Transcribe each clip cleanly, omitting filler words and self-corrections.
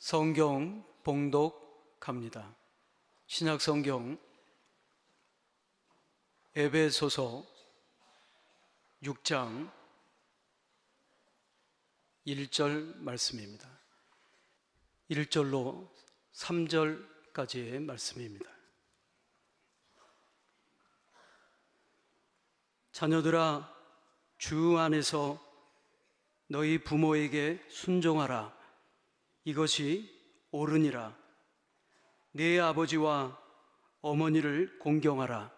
성경 봉독합니다. 신약 성경 에베소서 6장 1절 말씀입니다. 1절로 3절까지의 말씀입니다. 자녀들아, 주 안에서 너희 부모에게 순종하라. 이것이 옳으니라. 네 아버지와 어머니를 공경하라.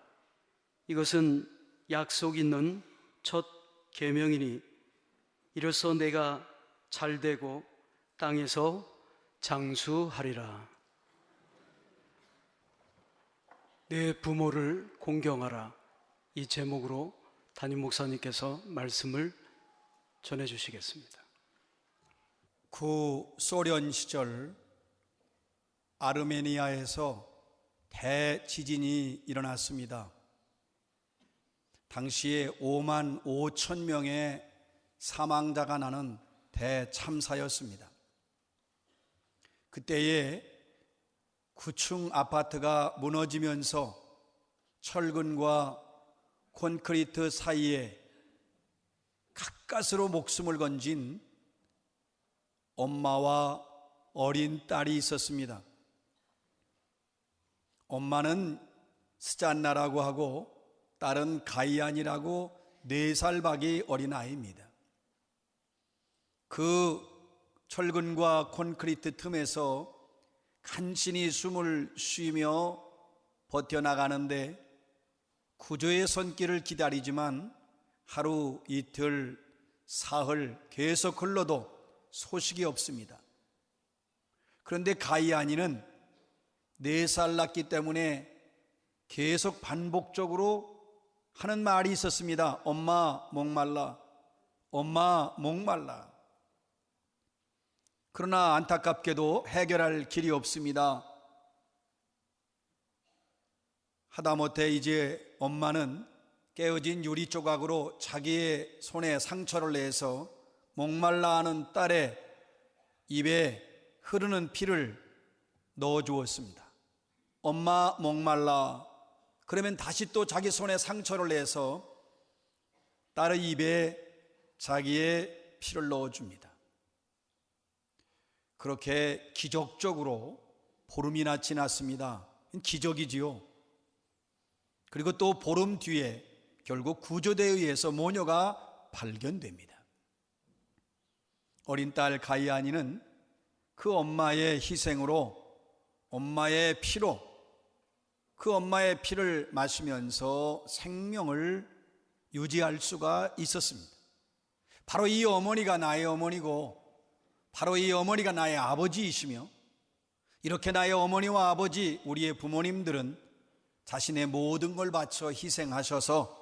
이것은 약속 있는 첫 계명이니 이로써 내가 잘되고 땅에서 장수하리라. 내 부모를 공경하라. 이 제목으로 담임 목사님께서 말씀을 전해주시겠습니다. 구소련 시절 아르메니아에서 대지진이 일어났습니다. 당시에 5만 5천 명의 사망자가 나는 대참사였습니다. 그때에 9층 아파트가 무너지면서 철근과 콘크리트 사이에 가까스로 목숨을 건진 엄마와 어린 딸이 있었습니다. 엄마는 스잔나라고 하고 딸은 가이안이라고 4살밖에 어린 아이입니다. 그 철근과 콘크리트 틈에서 간신히 숨을 쉬며 버텨나가는데 구조의 손길을 기다리지만 하루, 이틀, 사흘 계속 흘러도 소식이 없습니다. 그런데 가이안이는 4살 낳기 때문에 계속 반복적으로 하는 말이 있었습니다. 엄마 목말라, 엄마 목말라. 그러나 안타깝게도 해결할 길이 없습니다. 하다못해 이제 엄마는 깨어진 유리 조각으로 자기의 손에 상처를 내서 목말라 하는 딸의 입에 흐르는 피를 넣어 주었습니다. 엄마 목말라. 그러면 다시 또 자기 손에 상처를 내서 딸의 입에 자기의 피를 넣어 줍니다. 그렇게 기적적으로 보름이나 지났습니다. 기적이지요. 그리고 또 보름 뒤에 결국 구조대에 의해서 모녀가 발견됩니다. 어린 딸 가이안이는 그 엄마의 희생으로, 엄마의 피로, 그 엄마의 피를 마시면서 생명을 유지할 수가 있었습니다. 바로 이 어머니가 나의 어머니고, 바로 이 어머니가 나의 아버지이시며, 이렇게 나의 어머니와 아버지, 우리의 부모님들은 자신의 모든 걸 바쳐 희생하셔서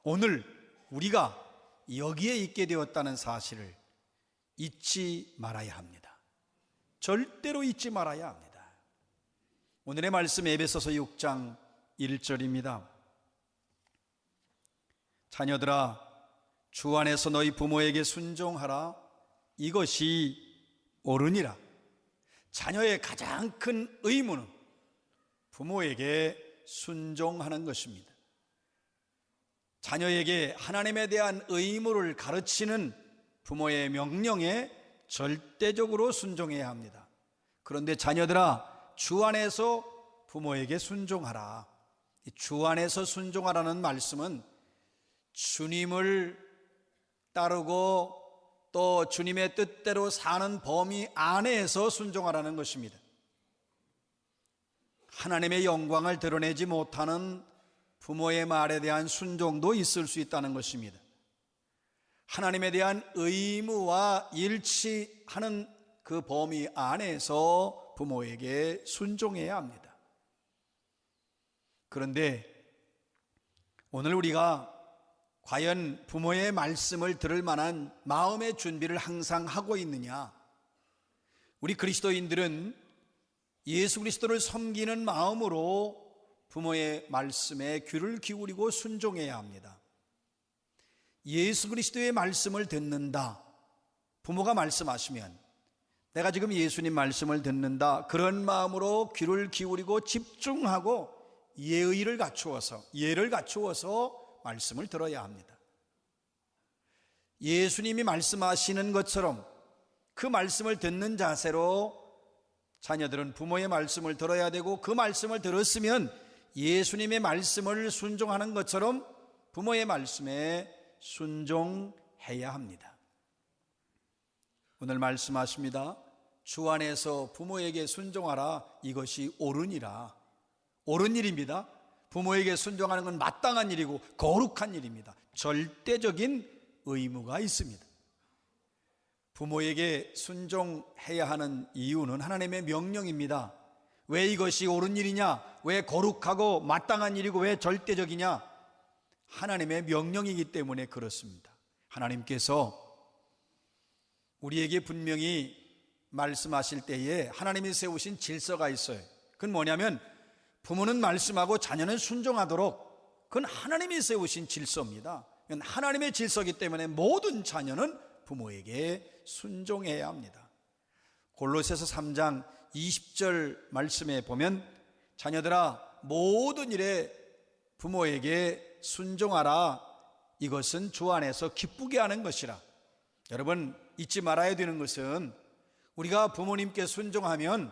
오늘 우리가 여기에 있게 되었다는 사실을 잊지 말아야 합니다. 절대로 잊지 말아야 합니다. 오늘의 말씀 에베소서 6장 1절입니다. 자녀들아, 주 안에서 너희 부모에게 순종하라. 이것이 옳으니라. 자녀의 가장 큰 의무는 부모에게 순종하는 것입니다. 자녀에게 하나님에 대한 의무를 가르치는 부모의 명령에 절대적으로 순종해야 합니다. 그런데 자녀들아, 주 안에서 부모에게 순종하라. 주 안에서 순종하라는 말씀은 주님을 따르고 또 주님의 뜻대로 사는 범위 안에서 순종하라는 것입니다. 하나님의 영광을 드러내지 못하는 부모의 말에 대한 순종도 있을 수 있다는 것입니다. 하나님에 대한 의무와 일치하는 그 범위 안에서 부모에게 순종해야 합니다. 그런데 오늘 우리가 과연 부모의 말씀을 들을 만한 마음의 준비를 항상 하고 있느냐? 우리 그리스도인들은 예수 그리스도를 섬기는 마음으로 부모의 말씀에 귀를 기울이고 순종해야 합니다. 예수 그리스도의 말씀을 듣는다. 부모가 말씀하시면 내가 지금 예수님 말씀을 듣는다, 그런 마음으로 귀를 기울이고 집중하고 예의를 갖추어서, 예를 갖추어서 말씀을 들어야 합니다. 예수님이 말씀하시는 것처럼 그 말씀을 듣는 자세로 자녀들은 부모의 말씀을 들어야 되고, 그 말씀을 들었으면 예수님의 말씀을 순종하는 것처럼 부모의 말씀에 순종해야 합니다. 오늘 말씀하십니다. 주 안에서 부모에게 순종하라. 이것이 옳으니라. 옳은 일입니다. 부모에게 순종하는 건 마땅한 일이고 거룩한 일입니다. 절대적인 의무가 있습니다. 부모에게 순종해야 하는 이유는 하나님의 명령입니다. 왜 이것이 옳은 일이냐? 왜 거룩하고 마땅한 일이고 왜 절대적이냐? 하나님의 명령이기 때문에 그렇습니다. 하나님께서 우리에게 분명히 말씀하실 때에 하나님이 세우신 질서가 있어요. 그건 뭐냐면 부모는 말씀하고 자녀는 순종하도록, 그건 하나님이 세우신 질서입니다. 그건 하나님의 질서이기 때문에 모든 자녀는 부모에게 순종해야 합니다. 골로새서 3장 20절 말씀에 보면 자녀들아 모든 일에 부모에게 순종하라. 이것은 주 안에서 기쁘게 하는 것이라. 여러분 잊지 말아야 되는 것은 우리가 부모님께 순종하면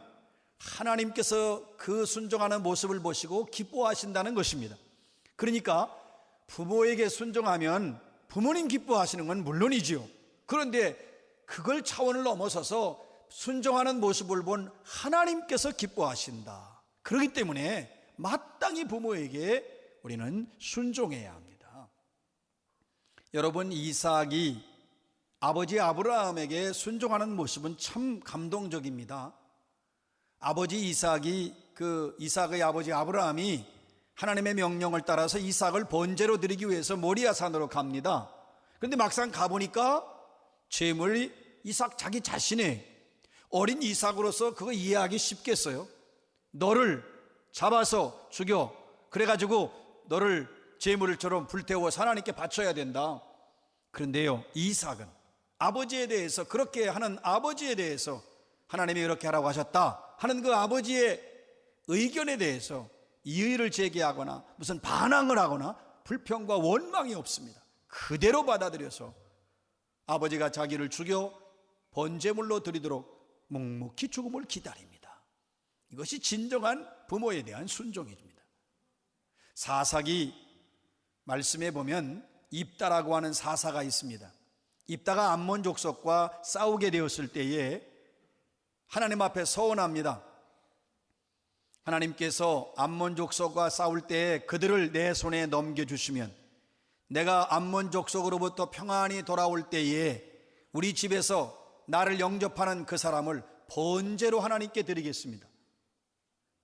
하나님께서 그 순종하는 모습을 보시고 기뻐하신다는 것입니다. 그러니까 부모에게 순종하면 부모님 기뻐하시는 건 물론이지요. 그런데 그걸 차원을 넘어서서 순종하는 모습을 본 하나님께서 기뻐하신다. 그렇기 때문에 마땅히 부모에게 우리는 순종해야 합니다. 여러분, 이삭이 아버지 아브라함에게 순종하는 모습은 참 감동적입니다. 아버지 이삭의 아버지 아브라함이 하나님의 명령을 따라서 이삭을 번제로 드리기 위해서 모리아산으로 갑니다. 그런데 막상 가보니까 제물이 이삭 자기 자신의 어린 이삭으로서 그거 이해하기 쉽겠어요? 너를 잡아서 죽여, 그래가지고 너를 제물처럼 불태워 하나님께 바쳐야 된다. 그런데요, 이삭은 아버지에 대해서, 그렇게 하는 아버지에 대해서 하나님이 그렇게 하라고 하셨다 하는 그 아버지의 의견에 대해서 이의를 제기하거나 무슨 반항을 하거나 불평과 원망이 없습니다. 그대로 받아들여서 아버지가 자기를 죽여 번제물로 드리도록 묵묵히 죽음을 기다립니다. 이것이 진정한 부모에 대한 순종입니다. 사사기 말씀에 보면 입다라고 하는 사사가 있습니다. 입다가 암몬 족속과 싸우게 되었을 때에 하나님 앞에 서원합니다. 하나님께서 암몬 족속과 싸울 때에 그들을 내 손에 넘겨주시면 내가 암몬 족속으로부터 평안히 돌아올 때에 우리 집에서 나를 영접하는 그 사람을 번제로 하나님께 드리겠습니다.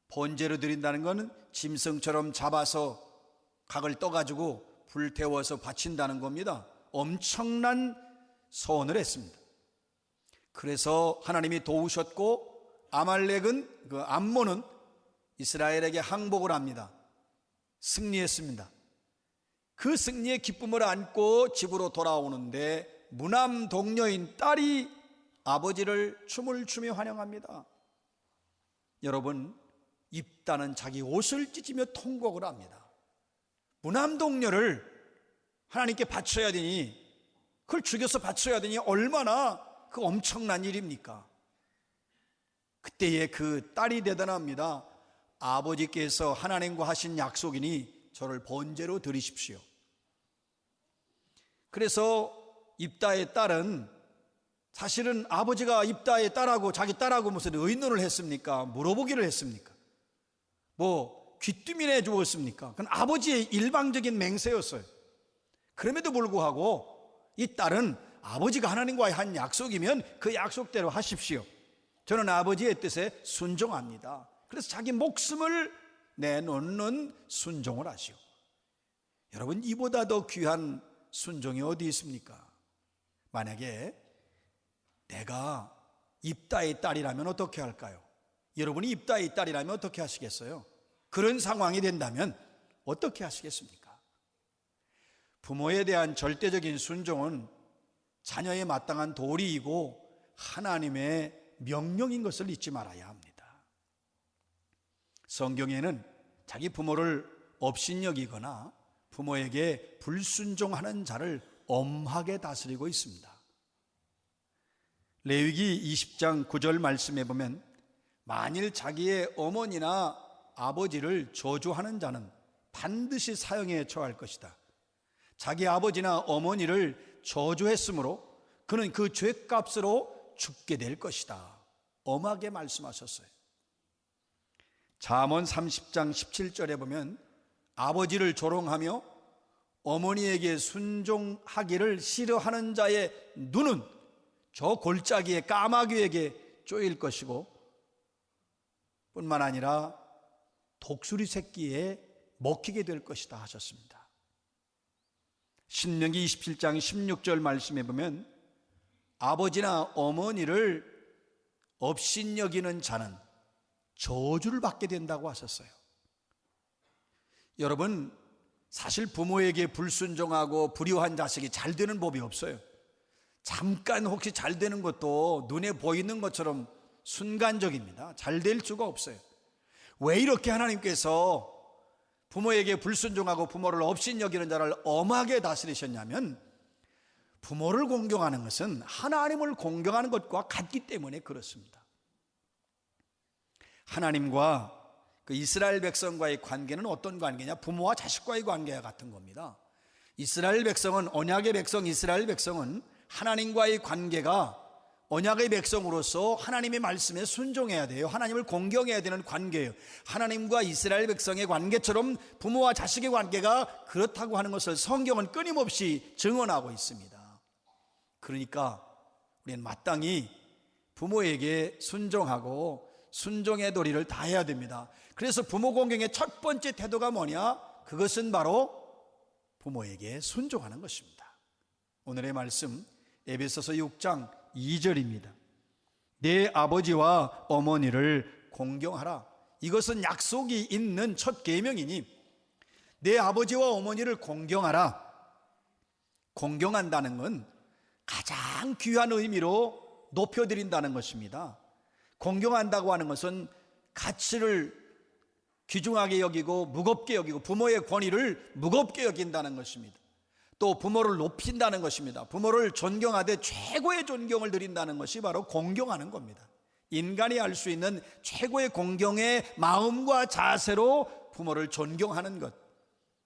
번제로 드린다는 것은 짐승처럼 잡아서 각을 떠가지고 불태워서 바친다는 겁니다. 엄청난 서원을 했습니다. 그래서 하나님이 도우셨고 아말렉은, 암몬은 이스라엘에게 항복을 합니다. 승리했습니다. 그 승리의 기쁨을 안고 집으로 돌아오는데 무남 동녀인 딸이 아버지를 춤을 추며 환영합니다. 여러분, 입다는 자기 옷을 찢으며 통곡을 합니다. 무남 동녀를 하나님께 바쳐야 되니, 그걸 죽여서 바쳐야 되니 얼마나 그 엄청난 일입니까? 그때의 그 딸이 대단합니다. 아버지께서 하나님과 하신 약속이니 저를 번제로 드리십시오. 그래서 입다의 딸은, 사실은 아버지가 입다의 딸하고 자기 딸하고 무슨 의논을 했습니까? 물어보기를 했습니까? 귀뚜미 내주었습니까? 그건 아버지의 일방적인 맹세였어요. 그럼에도 불구하고 이 딸은 아버지가 하나님과의 한 약속이면 그 약속대로 하십시오. 저는 아버지의 뜻에 순종합니다. 그래서 자기 목숨을 내놓는 순종을 하시오. 여러분, 이보다 더 귀한 순종이 어디 있습니까? 만약에 내가 입다의 딸이라면 어떻게 할까요? 여러분이 입다의 딸이라면 어떻게 하시겠어요? 그런 상황이 된다면 어떻게 하시겠습니까? 부모에 대한 절대적인 순종은 자녀의 마땅한 도리이고 하나님의 명령인 것을 잊지 말아야 합니다. 성경에는 자기 부모를 업신여기거나 부모에게 불순종하는 자를 엄하게 다스리고 있습니다. 레위기 20장 9절 말씀에 보면 만일 자기의 어머니나 아버지를 저주하는 자는 반드시 사형에 처할 것이다. 자기 아버지나 어머니를 저주했으므로 그는 그 죄값으로 죽게 될 것이다. 엄하게 말씀하셨어요. 잠언 30장 17절에 보면 아버지를 조롱하며 어머니에게 순종하기를 싫어하는 자의 눈은 저 골짜기의 까마귀에게 쪼일 것이고 뿐만 아니라 독수리 새끼에 먹히게 될 것이다 하셨습니다. 신명기 27장 16절 말씀에 보면 아버지나 어머니를 업신여기는 자는 저주를 받게 된다고 하셨어요. 여러분, 사실 부모에게 불순종하고 불효한 자식이 잘 되는 법이 없어요. 잠깐 혹시 잘 되는 것도 눈에 보이는 것처럼 순간적입니다. 잘 될 수가 없어요. 왜 이렇게 하나님께서 부모에게 불순종하고 부모를 업신여기는 자를 엄하게 다스리셨냐면 부모를 공경하는 것은 하나님을 공경하는 것과 같기 때문에 그렇습니다. 하나님과 그 이스라엘 백성과의 관계는 어떤 관계냐? 부모와 자식과의 관계와 같은 겁니다. 이스라엘 백성은, 언약의 백성 이스라엘 백성은 하나님과의 관계가 언약의 백성으로서 하나님의 말씀에 순종해야 돼요. 하나님을 공경해야 되는 관계예요. 하나님과 이스라엘 백성의 관계처럼 부모와 자식의 관계가 그렇다고 하는 것을 성경은 끊임없이 증언하고 있습니다. 그러니까 우리는 마땅히 부모에게 순종하고 순종의 도리를 다해야 됩니다. 그래서 부모 공경의 첫 번째 태도가 뭐냐? 그것은 바로 부모에게 순종하는 것입니다. 오늘의 말씀 에베소서 6장 2절입니다. 내 아버지와 어머니를 공경하라. 이것은 약속이 있는 첫 계명이니 내 아버지와 어머니를 공경하라. 공경한다는 건 가장 귀한 의미로 높여드린다는 것입니다. 공경한다고 하는 것은 가치를 귀중하게 여기고 무겁게 여기고 부모의 권위를 무겁게 여긴다는 것입니다. 또 부모를 높인다는 것입니다. 부모를 존경하되 최고의 존경을 드린다는 것이 바로 공경하는 겁니다. 인간이 할 수 있는 최고의 공경의 마음과 자세로 부모를 존경하는 것,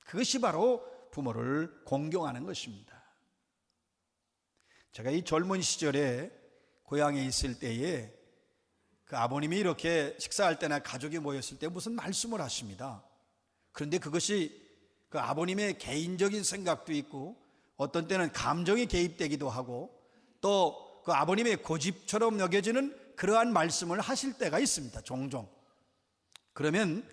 그것이 바로 부모를 공경하는 것입니다. 제가 이 젊은 시절에 고향에 있을 때에 그 아버님이 이렇게 식사할 때나 가족이 모였을 때 무슨 말씀을 하십니다. 그런데 그것이 그 아버님의 개인적인 생각도 있고 어떤 때는 감정이 개입되기도 하고 또 그 아버님의 고집처럼 여겨지는 그러한 말씀을 하실 때가 있습니다. 종종. 그러면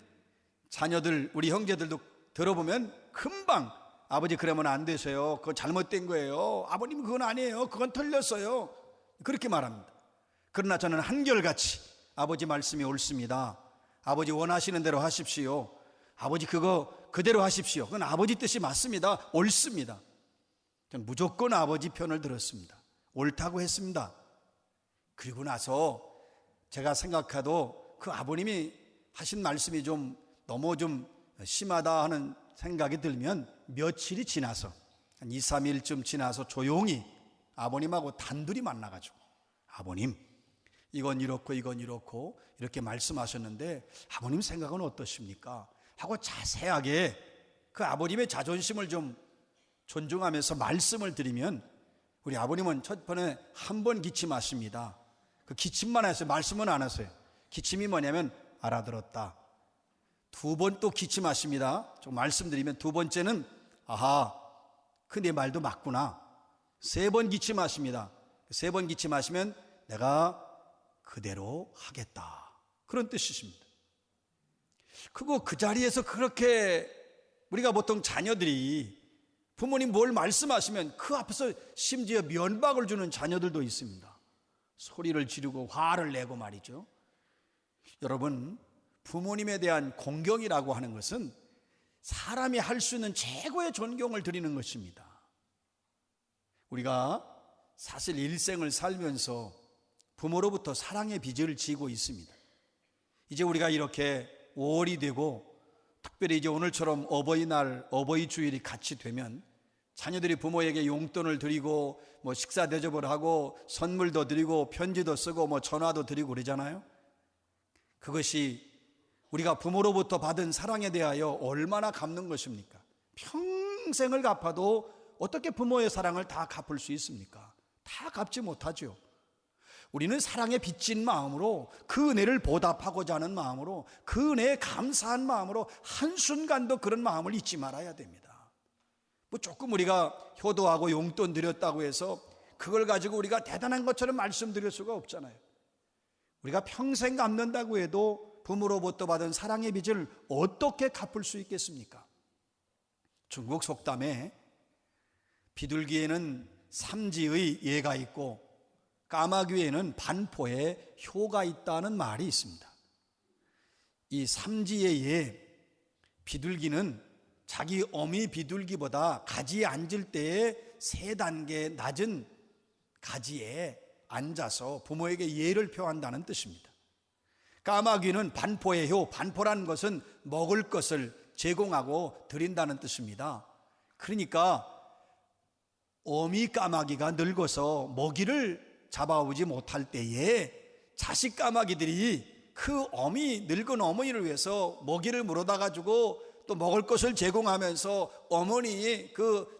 자녀들, 우리 형제들도 들어보면 금방 아버지 그러면 안 되세요. 그건 잘못된 거예요. 아버님 그건 아니에요. 그건 틀렸어요. 그렇게 말합니다. 그러나 저는 한결같이 아버지 말씀이 옳습니다. 아버지 원하시는 대로 하십시오. 아버지 그거 그대로 하십시오. 그건 아버지 뜻이 맞습니다. 옳습니다. 저는 무조건 아버지 편을 들었습니다. 옳다고 했습니다. 그리고 나서 제가 생각해도 그 아버님이 하신 말씀이 좀 너무 좀 심하다 하는 생각이 들면 며칠이 지나서 한 2, 3일쯤 지나서 조용히 아버님하고 단둘이 만나가지고 아버님 이건 이렇고 이건 이렇고 이렇게 말씀하셨는데 아버님 생각은 어떠십니까? 하고 자세하게 그 아버님의 자존심을 좀 존중하면서 말씀을 드리면 우리 아버님은 첫 번에 한 번 기침하십니다. 그 기침만 했어요. 말씀은 안 하세요. 기침이 뭐냐면 알아들었다. 두 번 또 기침하십니다. 좀 말씀드리면 두 번째는 아하, 그 내 말도 맞구나. 세 번 기침하십니다. 세 번 기침하시면 내가 그대로 하겠다. 그런 뜻이십니다. 그거 그 자리에서 그렇게 우리가 보통 자녀들이 부모님 뭘 말씀하시면 그 앞에서 심지어 면박을 주는 자녀들도 있습니다. 소리를 지르고 화를 내고 말이죠. 여러분, 부모님에 대한 공경이라고 하는 것은 사람이 할 수 있는 최고의 존경을 드리는 것입니다. 우리가 사실 일생을 살면서 부모로부터 사랑의 빚을 지고 있습니다. 이제 우리가 이렇게 5월이 되고 특별히 이제 오늘처럼 어버이날, 어버이 주일이 같이 되면 자녀들이 부모에게 용돈을 드리고 뭐 식사 대접을 하고 선물도 드리고 편지도 쓰고 뭐 전화도 드리고 그러잖아요. 그것이 우리가 부모로부터 받은 사랑에 대하여 얼마나 갚는 것입니까? 평생을 갚아도 어떻게 부모의 사랑을 다 갚을 수 있습니까? 다 갚지 못하죠. 우리는 사랑에 빚진 마음으로 그 은혜를 보답하고자 하는 마음으로 그 은혜에 감사한 마음으로 한순간도 그런 마음을 잊지 말아야 됩니다. 뭐 조금 우리가 효도하고 용돈 드렸다고 해서 그걸 가지고 우리가 대단한 것처럼 말씀드릴 수가 없잖아요. 우리가 평생 갚는다고 해도 부모로부터 받은 사랑의 빚을 어떻게 갚을 수 있겠습니까? 중국 속담에 비둘기에는 삼지의 예가 있고 까마귀에는 반포의 효가 있다는 말이 있습니다. 이 삼지의 예, 비둘기는 자기 어미 비둘기보다 가지에 앉을 때에 3단계 낮은 가지에 앉아서 부모에게 예를 표한다는 뜻입니다. 까마귀는 반포의 효, 반포라는 것은 먹을 것을 제공하고 드린다는 뜻입니다. 그러니까 어미 까마귀가 늙어서 먹이를 잡아오지 못할 때에 자식 까마귀들이 그 늙은 어머니를 위해서 먹이를 물어다 가지고 또 먹을 것을 제공하면서 어머니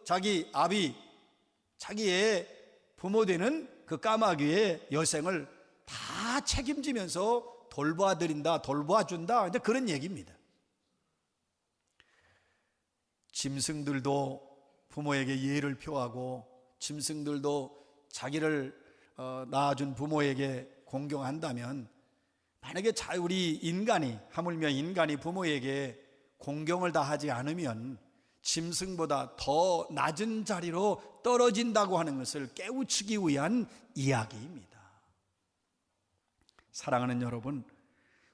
자기 아비, 자기의 부모 되는 그 까마귀의 여생을 다 책임지면서 돌봐드린다, 돌봐준다, 이제 그런 얘기입니다. 짐승들도 부모에게 예를 표하고 짐승들도 자기를 낳아준 부모에게 공경한다면, 만약에 우리 인간이, 하물며 인간이 부모에게 공경을 다 하지 않으면 짐승보다 더 낮은 자리로 떨어진다고 하는 것을 깨우치기 위한 이야기입니다. 사랑하는 여러분,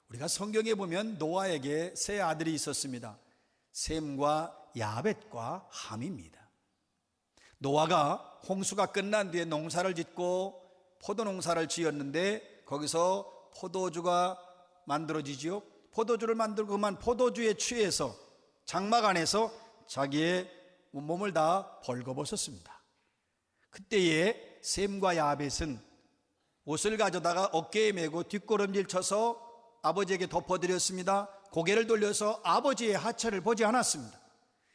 우리가 성경에 보면 노아에게 3 아들이 있었습니다. 셈과 야벳과 함입니다. 노아가 홍수가 끝난 뒤에 농사를 짓고 포도 농사를 지었는데 거기서 포도주가 만들어지지요. 포도주를 만들고 그만 포도주에 취해서 장막 안에서 자기의 몸을 다 벌거벗었습니다. 그때에 셈과 야벳은 옷을 가져다가 어깨에 메고 뒷걸음질 쳐서 아버지에게 덮어드렸습니다. 고개를 돌려서 아버지의 하체를 보지 않았습니다.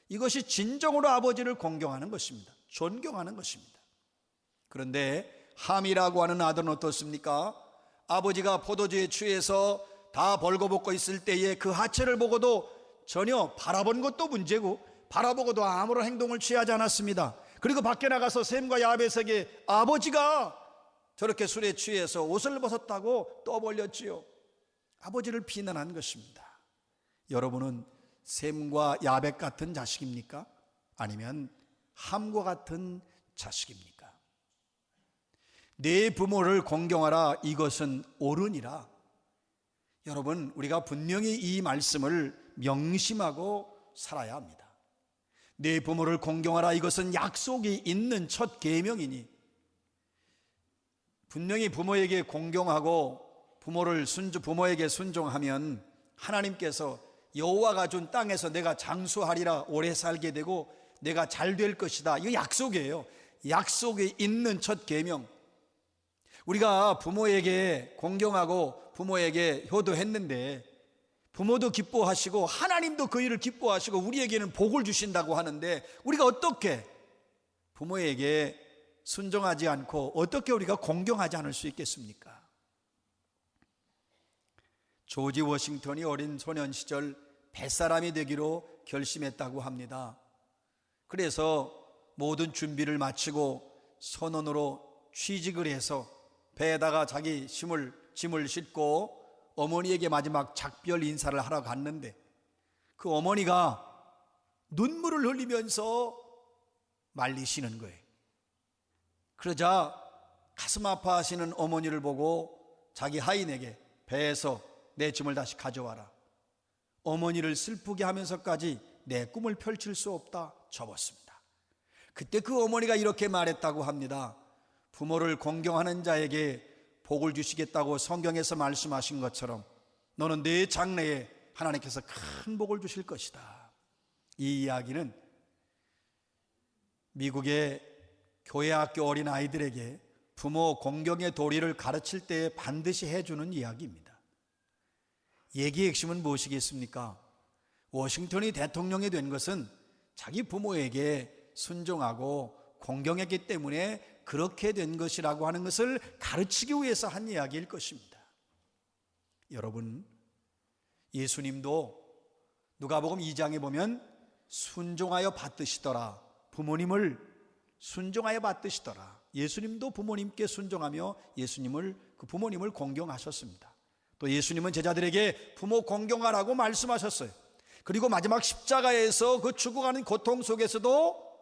이것이 진정으로 아버지를 공경하는 것입니다. 존경하는 것입니다. 그런데 함이라고 하는 아들은 어떻습니까? 아버지가 포도주에 취해서 다 벌거벗고 있을 때에 그 하체를 보고도 전혀 바라본 것도 문제고 바라보고도 아무런 행동을 취하지 않았습니다. 그리고 밖에 나가서 셈과 야벳에게 아버지가 저렇게 술에 취해서 옷을 벗었다고 떠벌렸지요. 아버지를 비난한 것입니다. 여러분은 셈과 야벳 같은 자식입니까? 아니면 함과 같은 자식입니까? 내 부모를 공경하라, 이것은 옳으니라. 여러분, 우리가 분명히 이 말씀을 명심하고 살아야 합니다. 내 부모를 공경하라, 이것은 약속이 있는 첫 계명이니 분명히 부모에게 공경하고 부모에게 순종하면 하나님께서 여호와가 준 땅에서 내가 장수하리라, 오래 살게 되고 내가 잘 될 것이다. 이거 약속이에요. 약속이 있는 첫 계명. 우리가 부모에게 공경하고 부모에게 효도했는데 부모도 기뻐하시고 하나님도 그 일을 기뻐하시고 우리에게는 복을 주신다고 하는데 우리가 어떻게 부모에게 순종하지 않고 어떻게 우리가 공경하지 않을 수 있겠습니까? 조지 워싱턴이 어린 소년 시절 뱃사람이 되기로 결심했다고 합니다. 그래서 모든 준비를 마치고 선원으로 취직을 해서 배에다가 자기 짐을 싣고 어머니에게 마지막 작별 인사를 하러 갔는데 그 어머니가 눈물을 흘리면서 말리시는 거예요. 그러자 가슴 아파하시는 어머니를 보고 자기 하인에게 배에서 내 짐을 다시 가져와라. 어머니를 슬프게 하면서까지 내 꿈을 펼칠 수 없다 접었습니다. 그때 그 어머니가 이렇게 말했다고 합니다. 부모를 공경하는 자에게 복을 주시겠다고 성경에서 말씀하신 것처럼 너는 내 장래에 하나님께서 큰 복을 주실 것이다. 이 이야기는 미국의 교회학교 어린 아이들에게 부모 공경의 도리를 가르칠 때 반드시 해주는 이야기입니다. 얘기의 핵심은 무엇이겠습니까? 워싱턴이 대통령이 된 것은 자기 부모에게 순종하고 공경했기 때문에 그렇게 된 것이라고 하는 것을 가르치기 위해서 한 이야기일 것입니다. 여러분, 예수님도 누가복음 2장에 보면 순종하여 받드시더라. 부모님을 순종하여 받드시더라. 예수님도 부모님께 순종하며 그 부모님을 공경하셨습니다. 또 예수님은 제자들에게 부모 공경하라고 말씀하셨어요. 그리고 마지막 십자가에서 그 죽어가는 고통 속에서도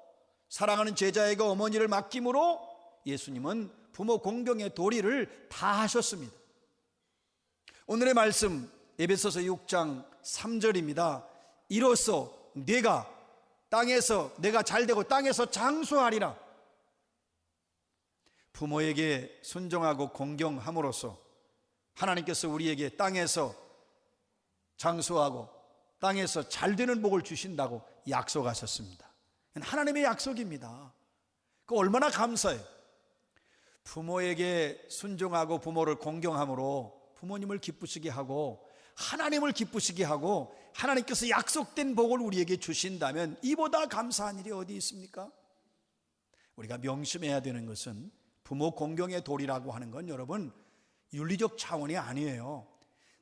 사랑하는 제자에게 어머니를 맡김으로 예수님은 부모 공경의 도리를 다 하셨습니다. 오늘의 말씀 에베소서 6장 3절입니다. 이로써 내가 잘되고 땅에서 장수하리라. 부모에게 순종하고 공경함으로써 하나님께서 우리에게 땅에서 장수하고 땅에서 잘되는 복을 주신다고 약속하셨습니다. 하나님의 약속입니다. 그 얼마나 감사해요. 부모에게 순종하고 부모를 공경함으로 부모님을 기쁘시게 하고 하나님을 기쁘시게 하고 하나님께서 약속된 복을 우리에게 주신다면 이보다 감사한 일이 어디 있습니까? 우리가 명심해야 되는 것은 부모 공경의 도리라고 하는 건 여러분 윤리적 차원이 아니에요.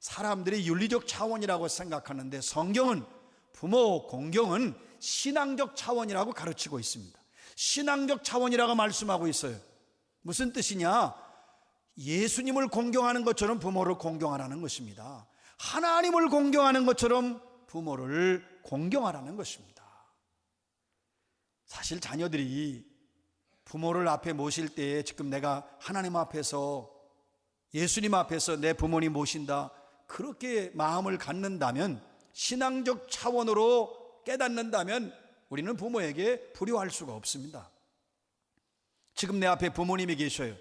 사람들이 윤리적 차원이라고 생각하는데 성경은 부모 공경은 신앙적 차원이라고 가르치고 있습니다. 신앙적 차원이라고 말씀하고 있어요. 무슨 뜻이냐? 예수님을 공경하는 것처럼 부모를 공경하라는 것입니다. 하나님을 공경하는 것처럼 부모를 공경하라는 것입니다. 사실 자녀들이 부모를 앞에 모실 때 지금 내가 하나님 앞에서 예수님 앞에서 내 부모님 모신다 그렇게 마음을 갖는다면 신앙적 차원으로 깨닫는다면 우리는 부모에게 불효할 수가 없습니다. 지금 내 앞에 부모님이 계셔요.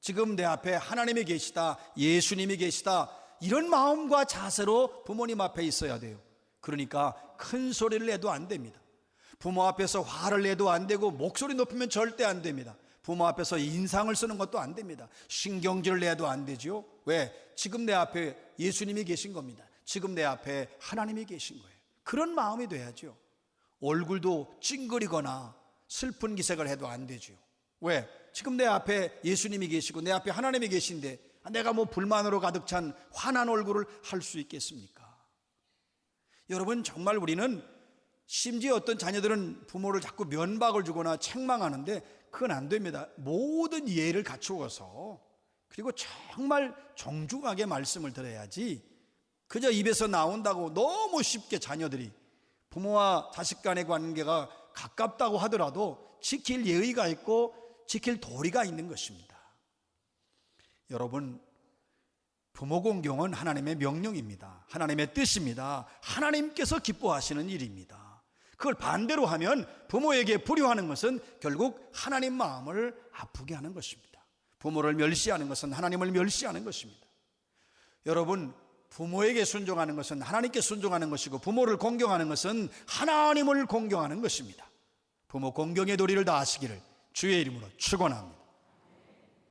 지금 내 앞에 하나님이 계시다, 예수님이 계시다, 이런 마음과 자세로 부모님 앞에 있어야 돼요. 그러니까 큰 소리를 내도 안 됩니다. 부모 앞에서 화를 내도 안 되고 목소리 높이면 절대 안 됩니다. 부모 앞에서 인상을 쓰는 것도 안 됩니다. 신경질을 내도 안 되죠. 왜? 지금 내 앞에 예수님이 계신 겁니다. 지금 내 앞에 하나님이 계신 거예요. 그런 마음이 돼야죠. 얼굴도 찡그리거나 슬픈 기색을 해도 안 되죠. 왜? 지금 내 앞에 예수님이 계시고 내 앞에 하나님이 계신데 내가 뭐 불만으로 가득 찬 화난 얼굴을 할 수 있겠습니까? 여러분, 정말 우리는 심지어 어떤 자녀들은 부모를 자꾸 면박을 주거나 책망하는데 그건 안 됩니다. 모든 예의를 갖추어서 그리고 정말 정중하게 말씀을 드려야지 그저 입에서 나온다고 너무 쉽게 자녀들이 부모와 자식 간의 관계가 가깝다고 하더라도 지킬 예의가 있고 지킬 도리가 있는 것입니다. 여러분, 부모 공경은 하나님의 명령입니다. 하나님의 뜻입니다. 하나님께서 기뻐하시는 일입니다. 그걸 반대로 하면 부모에게 불효하는 것은 결국 하나님 마음을 아프게 하는 것입니다. 부모를 멸시하는 것은 하나님을 멸시하는 것입니다. 여러분, 부모에게 순종하는 것은 하나님께 순종하는 것이고 부모를 공경하는 것은 하나님을 공경하는 것입니다. 부모 공경의 도리를 다하시기를 주의 이름으로 축원합니다.